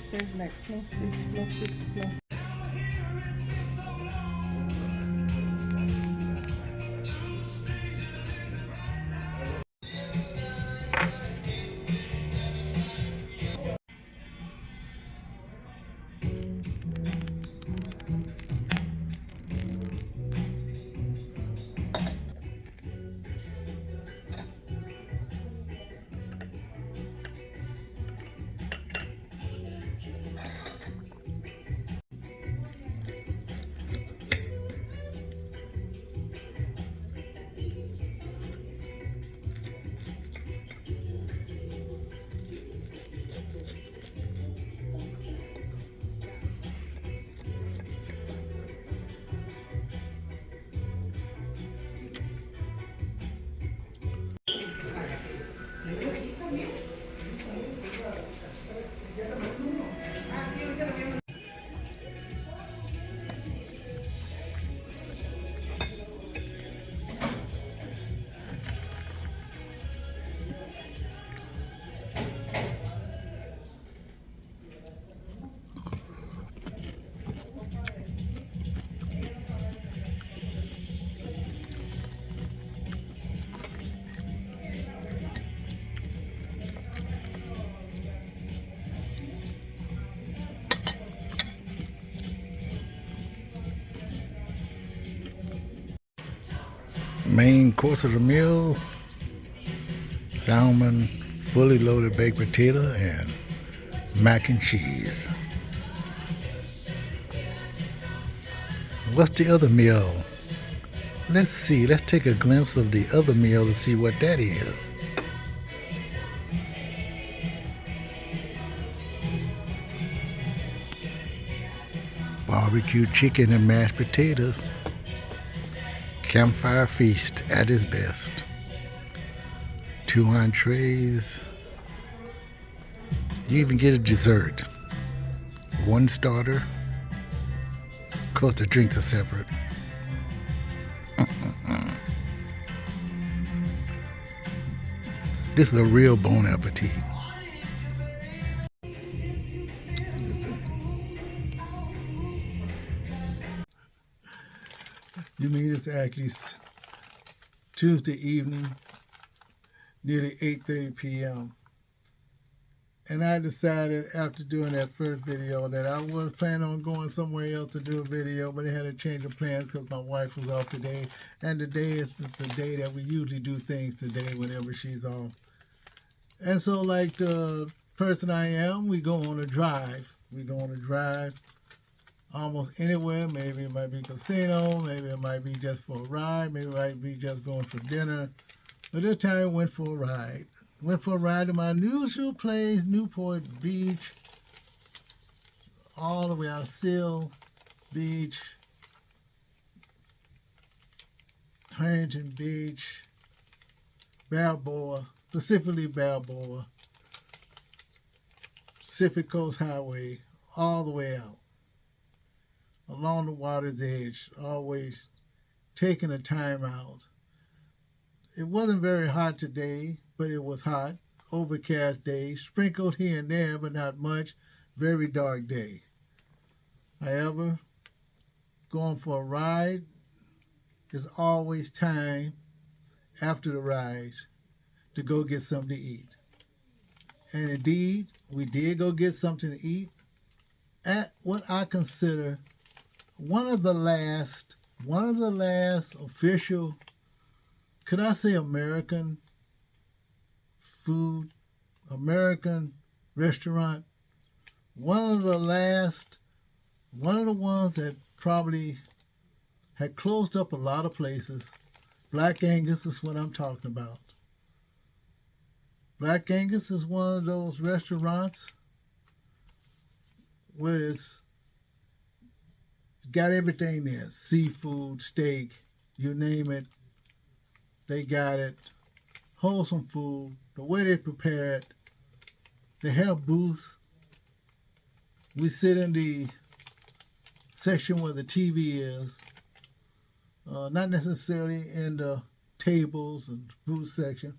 says like +6, +6, plus. Main course of the meal: salmon, fully loaded baked potato, and mac and cheese. What's the other meal? Let's see. Let's take a glimpse of the other meal to see what that is. Barbecue chicken and mashed potatoes. Campfire feast at its best. 2 entrees. You even get a dessert. 1 starter. Of course, the drinks are separate. This is a real bon appetit. You mean it's actually Tuesday evening, nearly 8:30 p.m. And I decided after doing that first video that I was planning on going somewhere else to do a video, but I had a change of plans because my wife was off today. And today is the day that we usually do things today whenever she's off. And so like the person I am, we go on a drive. We go on a drive almost anywhere. Maybe it might be casino, maybe it might be just for a ride, maybe it might be just going for dinner. But this time I went for a ride. Went for a ride to my usual place, Newport Beach, all the way out of Seal Beach, Huntington Beach, Balboa, specifically Balboa, Pacific Coast Highway, all the way out, along the water's edge, always taking a time out. It wasn't very hot today, but it was hot. Overcast day, sprinkled here and there, but not much. Very dark day. However, going for a ride is always time after the ride to go get something to eat. And indeed, we did go get something to eat at what I consider one of the last official, could I say American food, American restaurant, one of the ones that probably had closed up a lot of places. Black Angus is what I'm talking about. Black Angus is one of those restaurants where it's got everything there. Seafood, steak, you name it, they got it. Wholesome food, the way they prepare it. They have booths. We sit in the section where the TV is, not necessarily in the tables and booth section.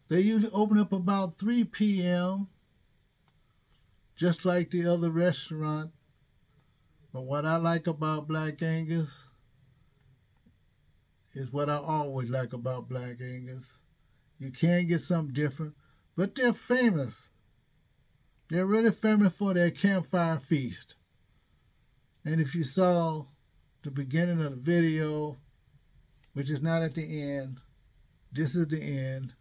They usually open up about 3 p.m. just like the other restaurant. But what I like about Black Angus is what I always like about Black Angus. You can get something different, but they're famous. They're really famous for their campfire feast. And if you saw the beginning of the video, which is not at the end, this is the end.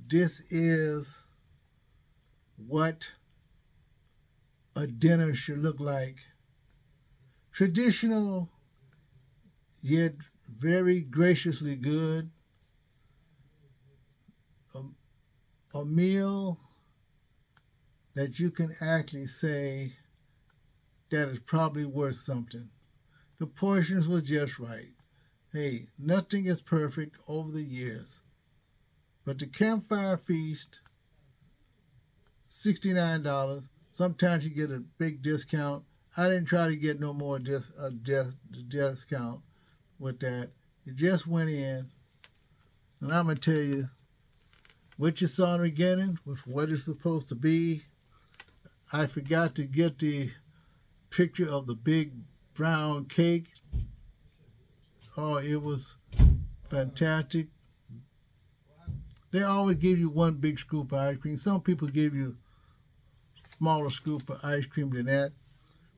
This is what a dinner should look like. Traditional, yet very graciously good. A meal that you can actually say that is probably worth something. The portions were just right. Hey, nothing is perfect over the years. But the campfire feast, $69. Sometimes you get a big discount. I didn't try to get no more discount with that. You just went in, and I'm going to tell you, what you saw in the beginning was what it's supposed to be. I forgot to get the picture of the big brown cake. Oh, it was fantastic. They always give you one big scoop of ice cream. Some people give you smaller scoop of ice cream than that.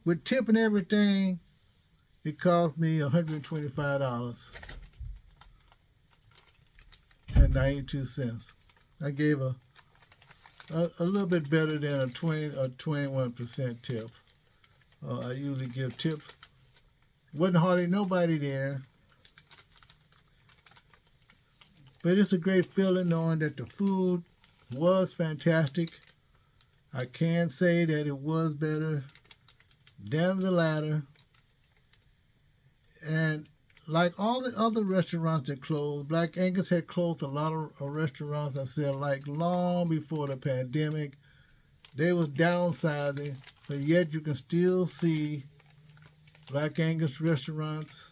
With tip and everything, it cost me $125.92. I gave a little bit better than a 21% tip. I usually give tips. Wasn't hardly nobody there. But it's a great feeling knowing that the food was fantastic. I can say that it was better than the latter. And like all the other restaurants that closed, Black Angus had closed a lot of restaurants, I said, like long before the pandemic. They was downsizing, but yet you can still see Black Angus restaurants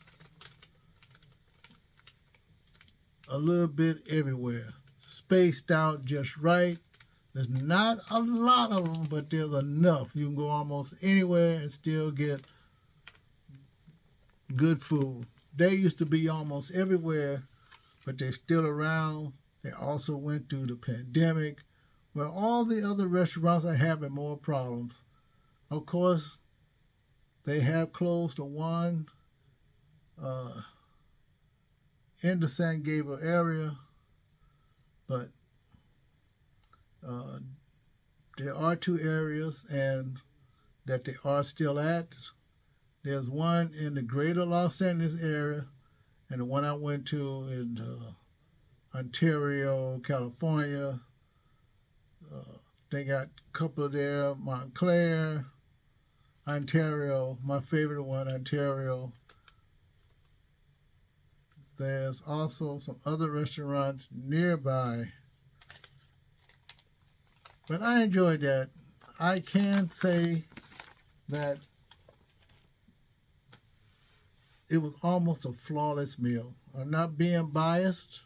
a little bit everywhere. Spaced out just right. There's not a lot of them, but there's enough. You can go almost anywhere and still get good food. They used to be almost everywhere, but they're still around. They also went through the pandemic, where all the other restaurants are having more problems. Of course, they have closed the one in the San Gabriel area, but there are two areas and that they are still at. There's one in the greater Los Angeles area, and the one I went to in Ontario, California. They got a couple there, Montclair, Ontario, my favorite one, Ontario. There's also some other restaurants nearby. But I enjoyed that. I can say that it was almost a flawless meal. I'm not being biased.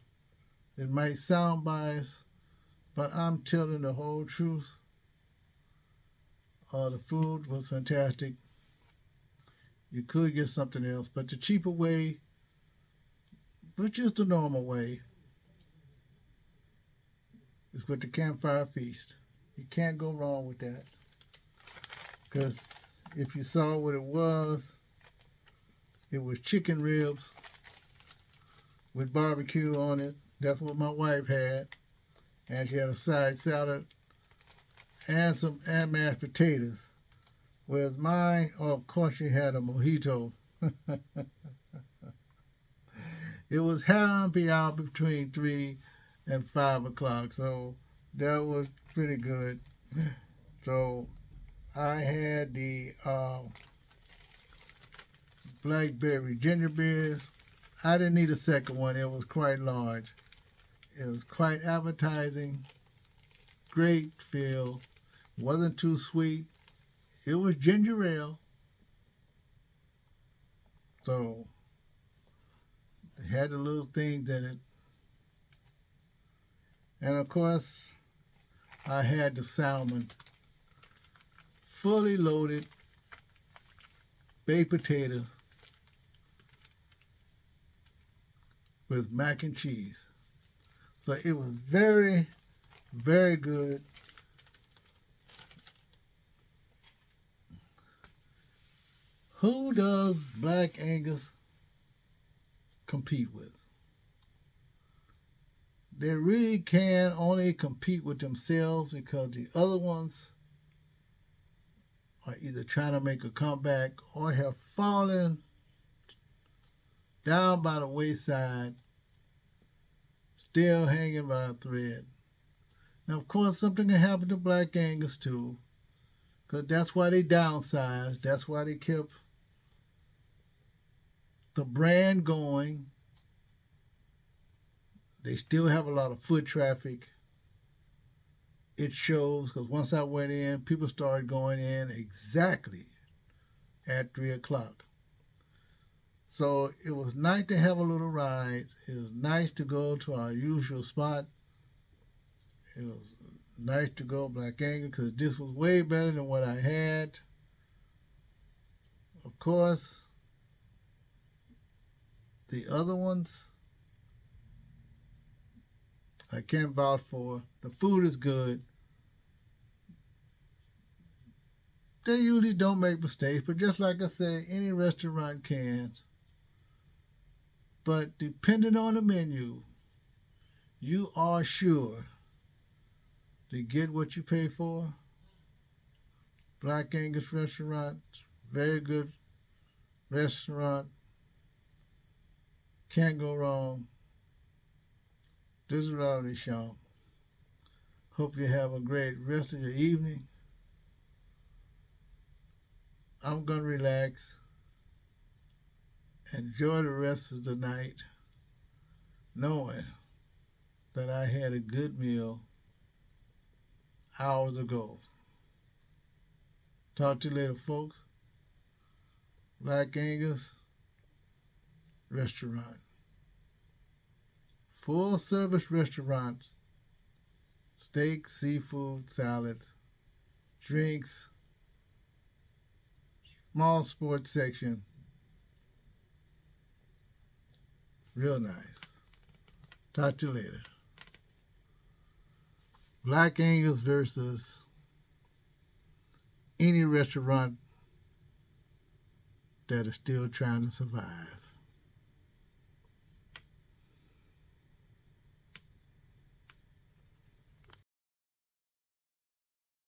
It might sound biased, but I'm telling the whole truth. The food was fantastic. You could get something else, but the cheaper way, which is the normal way, is with the campfire feast. You can't go wrong with that. Because if you saw what it was chicken ribs with barbecue on it. That's what my wife had. And she had a side salad and mashed potatoes. Whereas mine, of course, she had a mojito. It was happy hour between 3 and 5 o'clock, so that was pretty good. So I had the blackberry gingerbread. I didn't need a second one. It was quite large. It was quite appetizing. Great feel. Wasn't too sweet. It was ginger ale. So it had the little things in it. And of course, I had the salmon. fully loaded baked potatoes with mac and cheese. So it was very, very good. Who does Black Angus compete with? They really can only compete with themselves because the other ones are either trying to make a comeback or have fallen down by the wayside, still hanging by a thread. Now, of course, something can happen to Black Angus too, because that's why they downsized. That's why they kept the brand going. They still have a lot of foot traffic. It shows because once I went in, people started going in exactly at 3 o'clock. So it was nice to have a little ride. It was nice to go to our usual spot. It was nice to go Black Angus because this was way better than what I had. Of course, the other ones, I can't vouch for. The food is good. They usually don't make mistakes, but just like I said, any restaurant can. But depending on the menu, you are sure to get what you pay for. Black Angus restaurant, very good restaurant. Can't go wrong. This is Rowdy Shaw. Hope you have a great rest of your evening. I'm going to relax. Enjoy the rest of the night, knowing that I had a good meal hours ago. Talk to you later, folks. Black Angus restaurant. Full service restaurant. Steak, seafood, salads, drinks, small sports section. Real nice. Talk to you later. Black Angus versus any restaurant that is still trying to survive.